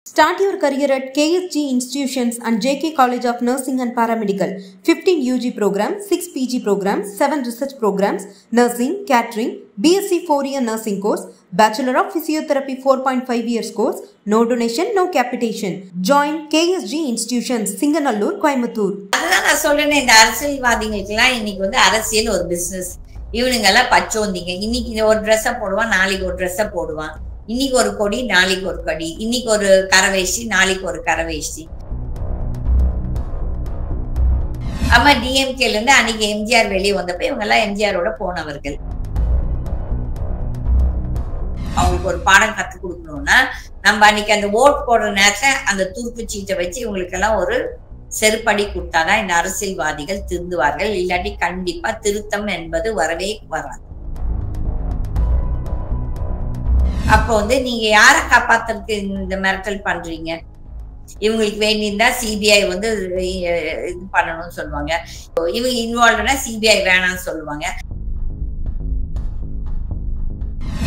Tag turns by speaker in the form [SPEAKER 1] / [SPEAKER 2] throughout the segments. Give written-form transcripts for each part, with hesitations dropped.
[SPEAKER 1] Start your career at KSG Institutions and JK College of Nursing and Paramedical. 15 UG programs, 6 PG programs, 7 research programs, nursing, catering, BSc 4-year nursing course, Bachelor of Physiotherapy 4.5 years course, no donation, no capitation. Join KSG Institutions, Singanallur, Coimbatore.
[SPEAKER 2] அதுதான் நான் சொல்றேன், இந்த அரசியல்வாதிகளுக்கெல்லாம் இன்னைக்கு வந்து அரசியல் ஒரு business. இவனுங்கெல்லாம் பச்சோந்திங்க. இன்னைக்கு ஒரு ட்ரெஸ்ஸை போடுவான், நாளைக்கு ஒரு ட்ரெஸ்ஸை போடுவான். இன்னைக்கு ஒரு கொடி, நாளைக்கு ஒரு கொடி. இன்னைக்கு ஒரு கரவேஷ்டி, நாளைக்கு ஒரு கரவேஷ்டி. அம்மா டிஎம்கேல இருந்து அன்னைக்கு எம்ஜிஆர் வெளியே வந்தப்ப இவங்க எல்லாம் எம்ஜிஆரோட போனவர்கள். அவங்களுக்கு ஒரு பாடம் கத்து கொடுக்கணும்னா நம்ம அன்னைக்கு அந்த ஓட் போடுற நேரத்துல அந்த துருப்பு சீட்டை வச்சு இவங்களுக்கு எல்லாம் ஒரு செருப்படி கொடுத்தாதான் இந்த அரசியல்வாதிகள் திருந்துவார்கள். இல்லாட்டி கண்டிப்பா திருத்தம் என்பது வரவே வராது. அப்போ வந்து நீங்க யாரை காப்பாத்துறதுக்கு இந்த மிரட்டல் பண்றீங்க? இவங்களுக்கு வேண்டியிருந்தா சிபிஐ வந்து இது பண்ணணும்னு சொல்லுவாங்க. இவங்க இன்வால்வ்னா சிபிஐ வேணாம்னு சொல்லுவாங்க.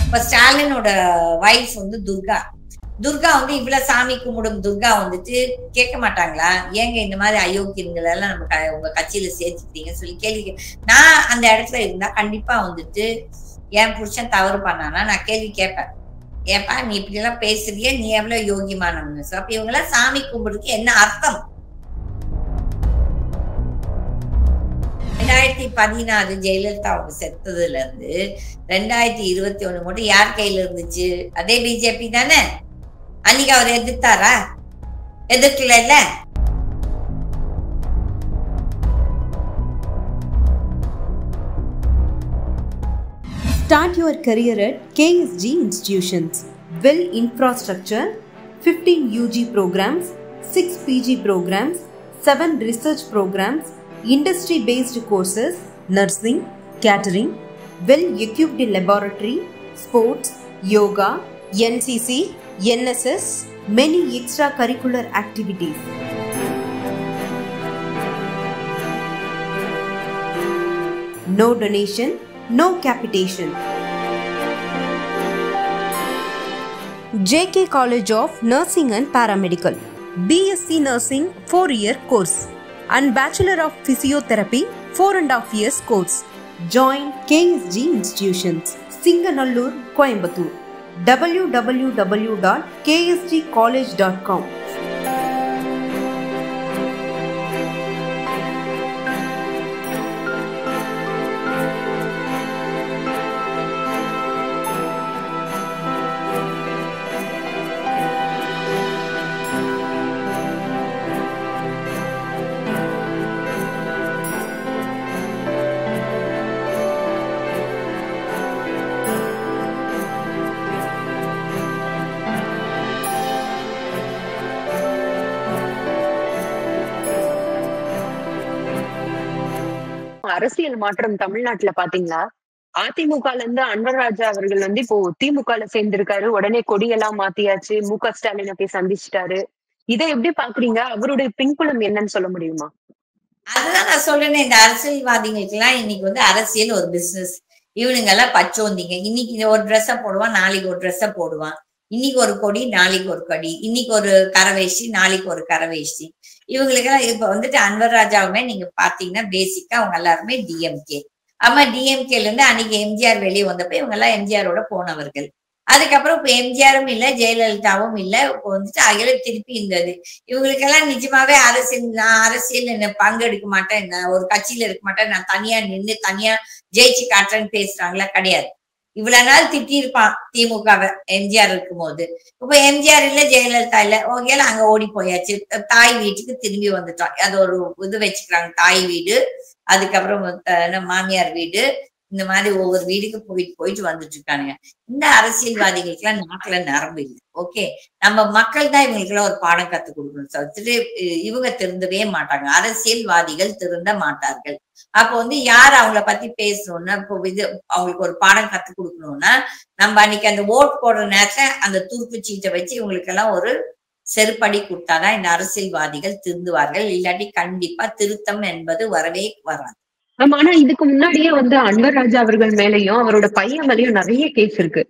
[SPEAKER 2] இப்ப ஸ்டாலினோட வைஃப் வந்து துர்கா வந்து இவ்வளவு சாமி கும்பிடும் துர்கா வந்துட்டு கேட்க மாட்டாங்களா? ஏங்க இந்த மாதிரி அயோக்கியங்கள் எல்லாம் நம்ம உங்க கட்சியில சேர்த்துக்கிட்டீங்கன்னு சொல்லி கேள்வி. நான் அந்த இடத்துல இருந்தா கண்டிப்பா வந்துட்டு என் புருஷன் தவறு பண்ணானா நான் கேள்வி கேட்பேன். ஏப்பா நீ இப்படி எல்லாம் பேசுறிய, நீ எவ்வளவு யோகியமானவங்க? அப்ப இவங்க எல்லாம் சாமி கும்பிடுறதுக்கு என்ன அர்த்தம்? 2016 ஜெயலலிதா அவங்க செத்ததுல இருந்து 2021 மட்டும் யார் கையில இருந்துச்சு? அதே பிஜேபி தானே. அன்னைக்கு அவர் எதிர்த்தாரா? எதிர்க்கல இல்ல.
[SPEAKER 1] Start your career at KSG Institutions. Well infrastructure, 15 UG programs, 6 PG programs, 7 research programs, industry-based courses, nursing, catering, well-equipped laboratory, sports, yoga, NCC, NSS, many extracurricular activities. No donation, no capitation. JK College of Nursing and Paramedical. BSc Nursing 4-year course and Bachelor of Physiotherapy 4.5 years course. Join KSG Institutions, Singanallur, Coimbatore. www.ksgcollege.com.
[SPEAKER 3] அரசியல் மாற்றம் தமிழ்நாட்டுல பாத்தீங்களா? அதிமுகல இருந்து அன்வர் ராஜா அவர்கள் வந்து இப்போ திமுகல சேர்ந்திருக்காரு. உடனே கொடியெல்லாம் மாத்தியாச்சு. முக ஸ்டாலினை போய் சந்திச்சிட்டாரு. இதை எப்படி பாக்குறீங்க? அவருடைய பின்புலம் என்னன்னு சொல்ல முடியுமா?
[SPEAKER 2] அதுதான் நான் சொல்றேன், இந்த அரசியல்வாதிகளுக்கு எல்லாம் இன்னைக்கு வந்து அரசியல் ஒரு பிசினஸ். இவனுங்க எல்லாம் பச்சோந்திங்க. இன்னைக்கு ஒரு ட்ரெஸ்ஸை போடுவான், நாளைக்கு ஒரு ட்ரெஸ்ஸை போடுவான். இன்னைக்கு ஒரு கொடி, நாளைக்கு ஒரு கொடி. இன்னைக்கு ஒரு கரவேஷ்டி, நாளைக்கு ஒரு கரவேஷ்டி. இவங்களுக்கெல்லாம் இப்ப வந்துட்டு அன்வர் ராஜாவுமே நீங்க பாத்தீங்கன்னா பேசிக்கா அவங்க எல்லாருமே டிஎம்கே. ஆமா டிஎம்கேல இருந்து அன்னைக்கு எம்ஜிஆர் வெளியே வந்தப்ப இவங்க எல்லாம் எம்ஜிஆரோட போனவர்கள். அதுக்கப்புறம் இப்ப எம்ஜிஆரும் இல்ல, ஜெயலலிதாவும் இல்ல. இப்ப வந்துட்டு அகில திருப்பி இருந்தது. இவங்களுக்கெல்லாம் நிஜமாவே அரசியல் என்ன பங்கெடுக்க மாட்டேன், நான் ஒரு கட்சியில இருக்க மாட்டேன், நான் தனியா நின்று தனியா ஜெயிச்சு காட்டுறேன்னு பேசுறாங்களா? கிடையாது. இவ்வளவு நாள் திட்டி இருப்பான் திமுகவை எம்ஜிஆர் இருக்கும் போது. இப்ப எம்ஜிஆர் இல்ல, ஜெயலலிதா இல்ல, ஓகேல அங்க ஓடி போயாச்சு. தாய் வீட்டுக்கு திரும்பி வந்துட்டோம். அது ஒரு இது வச்சுக்கிறாங்க, தாய் வீடு, அதுக்கப்புறம் மாமியார் வீடு, இந்த மாதிரி ஒவ்வொரு வீடுக்கு போயிட்டு வந்துட்டு இருக்கானுங்க. இந்த அரசியல்வாதிகளுக்கு எல்லாம் நாட்டுல நரம்பு இல்லை. ஓகே, நம்ம மக்கள் தான் இவங்களுக்கு எல்லாம் ஒரு பாடம் கத்து கொடுக்கணும். சொல்லிட்டு இவங்க திருந்தவே மாட்டாங்க, அரசியல்வாதிகள் திருந்த மாட்டார்கள். அப்போ வந்து யார் அவங்கள பத்தி பேசணும்னா, இப்போ இது அவங்களுக்கு ஒரு பாடம் கத்து கொடுக்கணும்னா நம்ம அன்னைக்கு அந்த ஓட் போடுற நேரத்துல அந்த துருப்பு சீட்டை வச்சு இவங்களுக்கு எல்லாம் ஒரு செருப்படி கொடுத்தாதான் இந்த அரசியல்வாதிகள் திருந்துவார்கள். இல்லாட்டி கண்டிப்பா திருத்தம் என்பது வரவே வராது.
[SPEAKER 3] ஆனா இதுக்கு முன்னாடியே வந்து அன்வர் ராஜா அவர்கள் மேலயும் அவரோட பையன் மேலயும் நிறைய கேஸ் இருக்கு.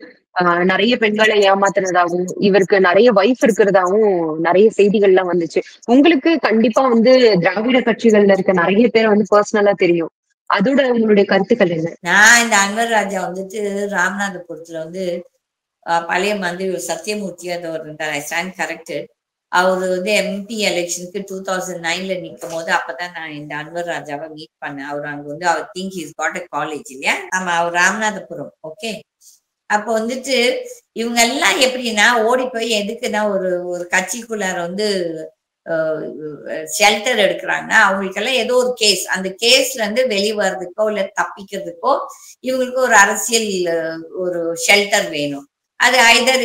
[SPEAKER 3] நிறைய பெண்களை ஏமாத்துனதாகவும் இவருக்கு நிறைய வைஃப் இருக்கிறதாவும் நிறைய செய்திகள்லாம் வந்துச்சு. உங்களுக்கு கண்டிப்பா வந்து திராவிட கட்சிகள்ல இருக்க நிறைய பேரை வந்து பர்சனலா தெரியும். அதோட உங்களுடைய கருத்துக்கள் என்ன?
[SPEAKER 2] நான் இந்த அன்வர் ராஜா வந்துட்டு ராமநாதபுரத்துல வந்து பழைய மந்திரி ஒரு சத்தியமூர்த்தி அந்த ஒரு இருந்தார். I stand corrected. அவரு வந்து எம்பி எலெக்ஷனுக்கு 2009ல நிற்கும் போது அப்பதான் நான் இந்த அன்வர் ராஜாவை மீட் பண்ணேன். அவர் அங்க வந்து அவர் think is got a college இல்லையா, ஆமா அவர் ராமநாதபுரம். ஓகே, அப்போ வந்துட்டு இவங்க எல்லாம் எப்படின்னா ஓடி போய் எதுக்குன்னா ஒரு ஒரு கட்சிக்குள்ளார வந்து ஷெல்டர் எடுக்கிறாங்கன்னா அவங்களுக்கெல்லாம் ஏதோ ஒரு கேஸ், அந்த கேஸ்ல இருந்து வெளியே வர்றதுக்கோ இல்ல தப்பிக்கிறதுக்கோ இவங்களுக்கு ஒரு அரசியல் ஒரு ஷெல்டர் வேணும். அது ஐதர்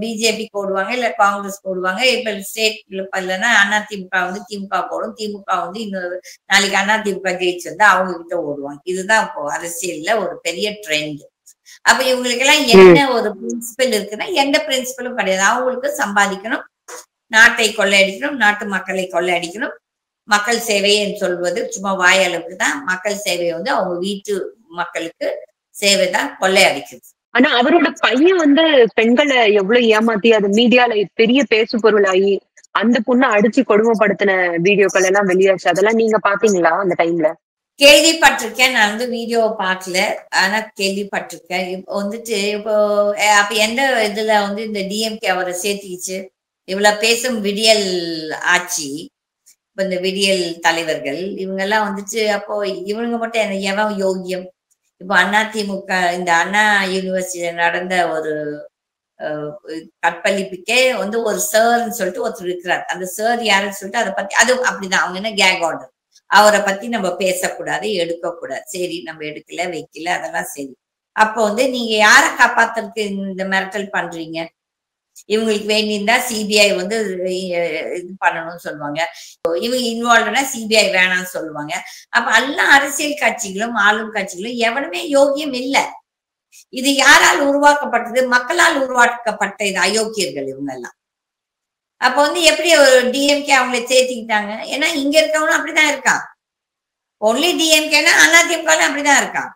[SPEAKER 2] பிஜேபி போடுவாங்க இல்ல காங்கிரஸ் போடுவாங்க. இப்ப ஸ்டேட் இல்லைன்னா அதிமுக வந்து திமுக போடும், திமுக வந்து இன்னொரு நாளைக்கு அதிமுக ஜெயிச்சு வந்து அவங்க கிட்ட ஓடுவாங்க. இதுதான் இப்போ அரசியல்ல ஒரு பெரிய ட்ரெண்ட். அப்ப இவங்களுக்கு எல்லாம் என்ன ஒரு பிரின்சிபல் இருக்குன்னா எந்த பிரின்சிபலும் கிடையாது. அவங்களுக்கு சம்பாதிக்கணும், நாட்டை கொள்ளையடிக்கணும், நாட்டு மக்களை கொள்ளையடிக்கணும். மக்கள் சேவையை சொல்வது சும்மா வாய் அளவுக்கு தான். மக்கள் சேவையை வந்து அவங்க வீட்டு மக்களுக்கு சேவை தான் கொள்ளையடிக்கிறது.
[SPEAKER 3] ஆனா அவரோட பையன் வந்து பெண்களை எவ்வளவு ஏமாத்தி அது மீடியால பெரிய பேசு பொருளாகி அந்த பொண்ணை அடிச்சு கொடுமைப்படுத்தின வீடியோக்கள் எல்லாம் வெளியாச்சு. அதெல்லாம் நீங்க பாத்தீங்களா அந்த டைம்ல?
[SPEAKER 2] கேள்விப்பட்டிருக்கேன். நான் வந்து வீடியோவை பார்க்கல, ஆனா கேள்விப்பட்டிருக்கேன். இப்போ வந்துட்டு இப்போ அப்ப எந்த இதுல வந்து இந்த டிஎம்கே அவரை சேர்த்திச்சு இவ்வளவு பேசும் விடியல் ஆட்சி. இப்ப இந்த விடியல் தலைவர்கள் இவங்க எல்லாம் வந்துட்டு அப்போ இவங்க மட்டும் என்ன எவன் யோகியம்? இப்போ அதிமுக இந்த அண்ணா யூனிவர்சிட்டியில நடந்த ஒரு கற்பழிப்புக்கே வந்து ஒரு சார்ன்னு சொல்லிட்டு ஒருத்தர் இருக்கிறார். அந்த சார் யாருன்னு சொல்லிட்டு அதை பத்தி அது அப்படிதான் அவங்க என்ன கேக் ஆர்டர், அவரை பத்தி நம்ம பேசக்கூடாது, எடுக்கக்கூடாது. சரி, நம்ம எடுக்கல வைக்கல அதெல்லாம் சரி. அப்போ வந்து நீங்க யாரை காப்பாத்துறதுக்கு இந்த மிரட்டல் பண்றீங்க? இவங்களுக்கு வேண்டியிருந்தா சிபிஐ வந்து இது பண்ணணும்னு சொல்லுவாங்க, இவங்க இன்வால்வ்னா சிபிஐ வேணாம்னு சொல்லுவாங்க. அப்ப எல்லா அரசியல் கட்சிகளும் ஆளும் கட்சிகளும் எவனுமே யோகியம் இல்லை. இது யாரால் உருவாக்கப்பட்டது? மக்களால் உருவாக்கப்பட்ட இது அயோக்கியர்கள் இவங்க எல்லாம். அப்ப வந்து எப்படி ஒரு டிஎம்கே அவங்களை சேர்த்துக்கிட்டாங்க? ஏன்னா இங்க இருக்கவனும் அப்படிதான் இருக்கான். ஒன்லி டிஎம்கேனா அதிமுக அப்படிதான் இருக்கான்.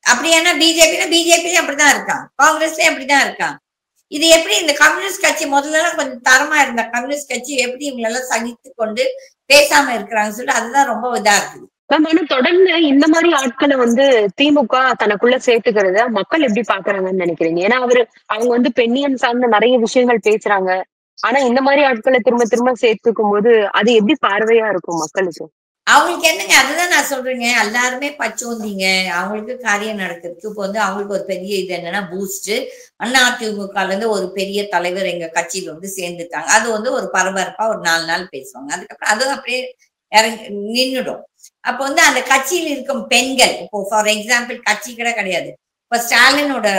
[SPEAKER 2] அப்படியானா பிஜேபினா பிஜேபியும் அப்படிதான் இருக்கான், காங்கிரஸ்லயும் அப்படிதான் இருக்கான். இது எப்படி இந்த கம்யூனிஸ்ட் கட்சி முதல்ல கொஞ்சம் தரமா இருந்த கம்யூனிஸ்ட் கட்சி எப்படி இவங்க எல்லாம் சகித்து கொண்டு பேசாம இருக்கிறாங்கன்னு சொல்லிட்டு அதுதான் ரொம்ப இதா இருக்குது.
[SPEAKER 3] ஆனா தொடர்ந்து இந்த மாதிரி ஆட்களை வந்து திமுக தனக்குள்ள சேர்த்துக்கிறத மக்கள் எப்படி பாக்குறாங்கன்னு நினைக்கிறீங்க? ஏன்னா அவங்க வந்து பெண்ணியம் சார்ந்த நிறைய விஷயங்கள் பேசுறாங்க. ஆனா இந்த மாதிரி ஆட்களை திரும்ப திரும்ப சேர்த்துக்கும் போது அது எப்படி பார்வையா இருக்கும் மக்களுக்கு?
[SPEAKER 2] அவங்களுக்கு என்னங்க, அதுதான் நான் சொல்றேங்க, எல்லாருமே பச்சோந்திங்க. அவங்களுக்கு காரியம் நடக்கிறதுக்கு இப்போ வந்து அவங்களுக்கு ஒரு பெரிய இது என்னன்னா பூஸ்ட். அதிமுகல இருந்து ஒரு பெரிய தலைவர் எங்க கட்சியில வந்து சேர்ந்துட்டாங்க. அது வந்து ஒரு பரபரப்பா ஒரு 4 நாள் பேசுவாங்க. அதுக்கப்புறம் அதுவும் அப்படியே இறங்கி நின்றுடும். அப்போ வந்து அந்த கட்சியில் இருக்கும் பெண்கள், இப்போ ஃபார் எக்ஸாம்பிள் கட்சி கூட கிடையாது, இப்ப ஸ்டாலினோட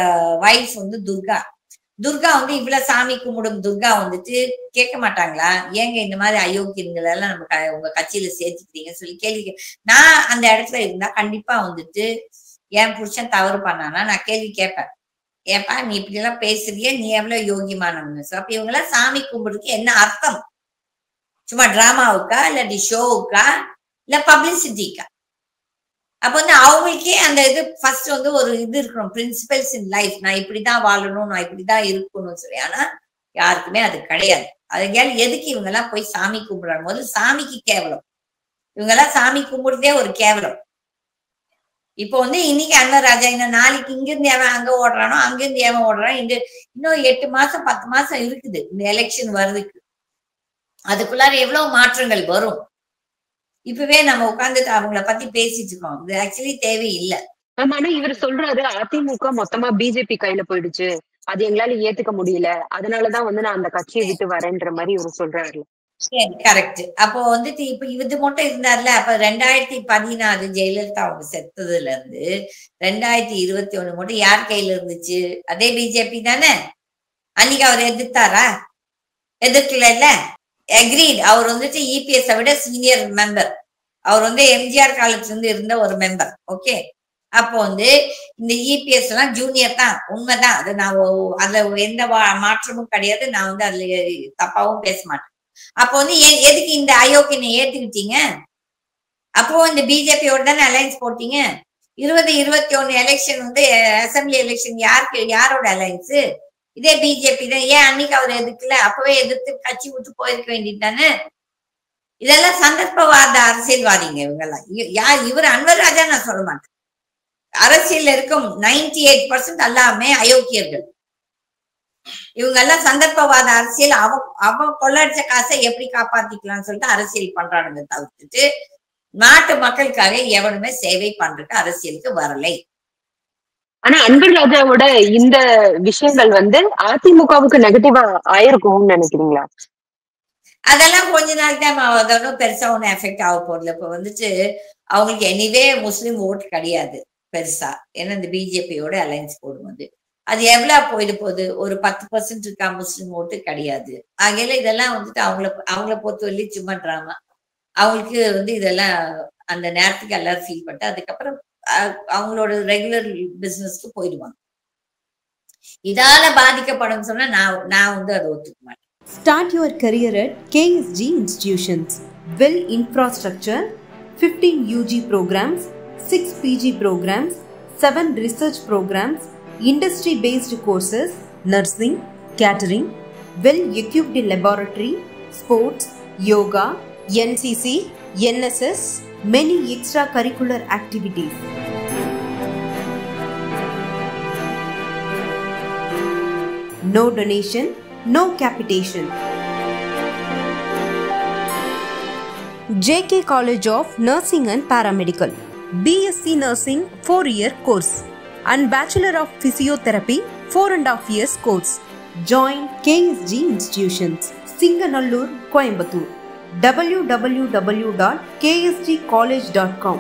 [SPEAKER 2] வைஃப் வந்து துர்கா வந்து இவ்வளவு சாமி கும்பிடும் துர்கா வந்துட்டு கேட்க மாட்டாங்களா? ஏங்க இந்த மாதிரி அயோக்கியங்களை எல்லாம் நம்ம உங்க கட்சியில சேர்த்துக்கிறீங்கன்னு சொல்லி கேள்வி. நான் அந்த இடத்துல இருந்தா கண்டிப்பா வந்துட்டு என் புருஷன் தவறு பண்ணானா நான் கேள்வி கேட்பேன். ஏப்பா நீ இப்படி எல்லாம் பேசுறிய, நீ எவ்வளவு யோகியமானவங்க? அப்ப இவங்க எல்லாம் சாமி கும்பிடுறதுக்கு என்ன அர்த்தம்? சும்மா டிராமாவுக்கா இல்லாட்டி ஷோவுக்கா இல்ல பப்ளிசிட்டிக்கா? அப்ப வந்து அவங்களுக்கே அந்த இது ஃபர்ஸ்ட் வந்து ஒரு இது இருக்கணும், பிரின்சிபல்ஸ் இன் லைஃப். நான் இப்படிதான் வாழணும், நான் இப்படிதான் இருக்கணும்னு சொல்லி. ஆனா யாருக்குமே அது கிடையாது. அதுக்காக எதுக்கு இவங்க எல்லாம் போய் சாமி கும்பிடுறாங்க? போது சாமிக்கு கேவலம். இவங்க எல்லாம் சாமி கும்பிடுறதே ஒரு கேவலம். இப்போ வந்து இன்னைக்கு அன்வர் ராஜா இன்னும் நாளைக்கு இங்கிருந்து எவன் அங்க ஓடுறானோ அங்கிருந்து எவன் ஓடுறான். இன்னும் 8 மாசம் 10 மாசம் இருக்குது இந்த எலெக்ஷன் வர்றதுக்கு. அதுக்குள்ளார எவ்வளவு மாற்றங்கள் வரும்? இப்பவே நம்ம உட்கார்ந்துட்டு அவங்கள பத்தி பேசிட்டு இருக்கோம். இது ஆக்சுவலி தேவையில்லை.
[SPEAKER 3] ஆனா இவர் சொல்றாரு அதிமுக மொத்தமா பிஜேபி கையில போயிடுச்சு, அது எங்களால ஏத்துக்க முடியல, அதனாலதான் வந்து நான் அந்த கட்சியை விட்டு வரேன்ற மாதிரி இவர் சொல்றாரு.
[SPEAKER 2] கரெக்ட். அப்போ வந்துட்டு இப்ப இது மட்டும் இருந்தார்ல. அப்ப 2016 ஜெயலலிதா அவங்க செத்ததுல இருந்து 2021 மட்டும் யார் கையில இருந்துச்சு? அதே பிஜேபி தானே. அன்னைக்கு அவர் எதிர்த்தாரா? எதிர்க்கல இல்ல. அக்ரீட். அவர் வந்துட்டு இபிஎஸ் விட சீனியர் மெம்பர். அவர் வந்து எம்ஜிஆர் காலத்துல இருந்து இருந்த ஒரு மெம்பர். ஓகே, அப்போ வந்து இந்த இபிஎஸ் எல்லாம் ஜூனியர் தான், உண்மைதான். அது நான் அதுல எந்த மாற்றமும் கிடையாது. நான் வந்து அதுல தப்பாவும் பேச மாட்டேன். அப்போ வந்து எதுக்கு இந்த அயோக்கியனை ஏத்துக்கிட்டீங்க? அப்போ இந்த பிஜேபியோட தானே அலையன்ஸ் போட்டீங்க. 2021 எலெக்ஷன் வந்து அசம்பிளி எலெக்ஷன் யாரோட அலைன்ஸ்? இதே பிஜேபி தான். ஏன் அன்னைக்கு அவர் எதிர்க்கல? அப்பவே எதிர்த்து கட்சி விட்டு போயிருக்க வேண்டியது தானே. இதெல்லாம் சந்தர்ப்பவாத அரசியல்வாதிங்க இவங்கெல்லாம். இவர் அன்வர் ராஜா நான் சொல்ல மாட்டேன். அரசியல் இருக்கும் 98% எல்லாமே அயோக்கியர்கள். இவங்க எல்லாம் சந்தர்ப்பவாத அரசியல். அவன் கொள்ளடிச்ச காசை எப்படி காப்பாத்திக்கலாம்னு சொல்லிட்டு அரசியல் பண்றானுங்க தவிர்த்துட்டு நாட்டு மக்களுக்காக எவனுமே சேவை பண்றதுக்கு அரசியலுக்கு வரலை.
[SPEAKER 3] ஆனா அன்வர் ராஜாவோட இந்த விஷயங்கள் வந்து அதிமுகவுக்கு நெகட்டிவா ஆயிருக்கும்னு நினைக்கிறீங்களா?
[SPEAKER 2] அதெல்லாம் கொஞ்ச நாள் தான் அதெல்லாம் பெருசா ஒன்னும் எஃபெக்ட் ஆக போறதுல. இப்ப வந்துட்டு அவங்களுக்கு எனிவே முஸ்லிம் ஓட்டு கிடையாது பெருசா. ஏன்னா இந்த பிஜேபியோட அலைன்ஸ் போடும்போது அது எவ்வளவு போயிட்டு போகுது, ஒரு 10% இருக்கா முஸ்லிம் ஓட்டு கிடையாது. ஆகையில இதெல்லாம் வந்துட்டு அவங்கள பொறுத்தவரையிலும் சும்மா டிராமா. அவங்களுக்கு வந்து இதெல்லாம் அந்த நேரத்துக்கு எல்லாரும் ஃபீல் பண்ணிட்டு அதுக்கப்புறம் அவங்களோட ரெகுலர் பிசினஸ்க்கு போயிடுவாங்க. இதால பாதிக்கப்படும் சொன்னா நான் வந்து அதை ஒத்துக்க மாட்டேன்.
[SPEAKER 1] Start your career at KSG Institutions. Well infrastructure, 15 UG programs, 6 PG programs, 7 research programs, industry-based courses, nursing, catering, well-equipped laboratory, sports, yoga, NCC, NSS, many extracurricular activities. No donation, no capitation. JK College of Nursing and Paramedical, BSc Nursing 4-year course and Bachelor of Physiotherapy 4.5 years course. Join KSG Institutions, Singanallur, Coimbatore. www.ksgcollege.com